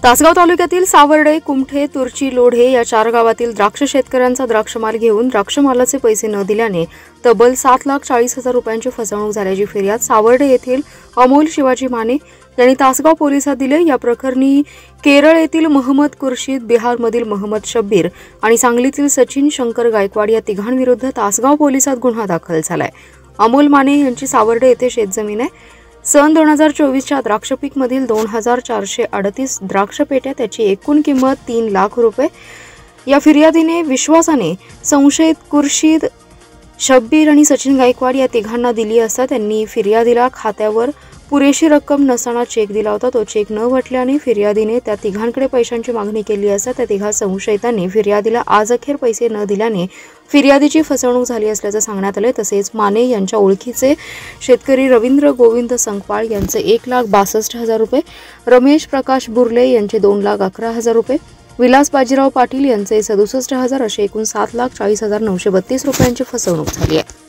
तासगाव तालुक्यातील सावर्डे, कुमठे, तुर्ची, लोढे या 4 गावातील द्राक्ष शेतकऱ्यांचा द्राक्षमाल घेऊन द्राक्षमालाचे पैसे न दिल्याने तब्बल 7,40,000 रुपयांची फसवणूक झाल्याची फिर्याद सावर्डे येथील अमोल शिवाजी माने यांनी तासगाव पोलिसात दिले। या प्रकरणी केरळ येथील महम्मद कुर्शीद, बिहारमधील महम्मद शब्बीर आणि सांगलीतील सचिन शंकर गायकवाड या तिघांविरुद्ध तासगाव पोलिसात गुन्हा दाखल झालाय। अमोल माने यांची सावर्डे येथे शेतजमीन आहे। सन 2024च्या द्राक्ष पीक मधील 2,438 द्राक्ष पेट्या, त्याची एकूण किंमत 3 लाख रुपये। या फिर्यादीने विश्वासाने संशयित कुर्शीद, शब्बीर आणि सचिन गायकवाड या तिघांना दिली असता त्यांनी फिर्यादीला खात्यावर पुरेशी रक्कम नसताना चेक दिला होता। तो चेक न वटल्याने फिर्यादीने त्या तिघांकडे पैशांची मागणी केली असता त्या तिघा संशयितांनी फिर्यादीला आज अखेर पैसे न दिल्याने फिर्यादीची फसवणूक झाली असल्याचे सांगण्यात आले। तसेच माने यांच्या ओळखीचे शेतकरी रवींद्र गोविंद संकपाळ यांचे 1,62,000 रुपये, रमेश प्रकाश बुर्ले यांचे 2,11,000 रुपये, विलास बाजीराव पाटील यांचे 67,000 असे एकूण 7,40,932 रुपयांची फसवणूक झाली आहे।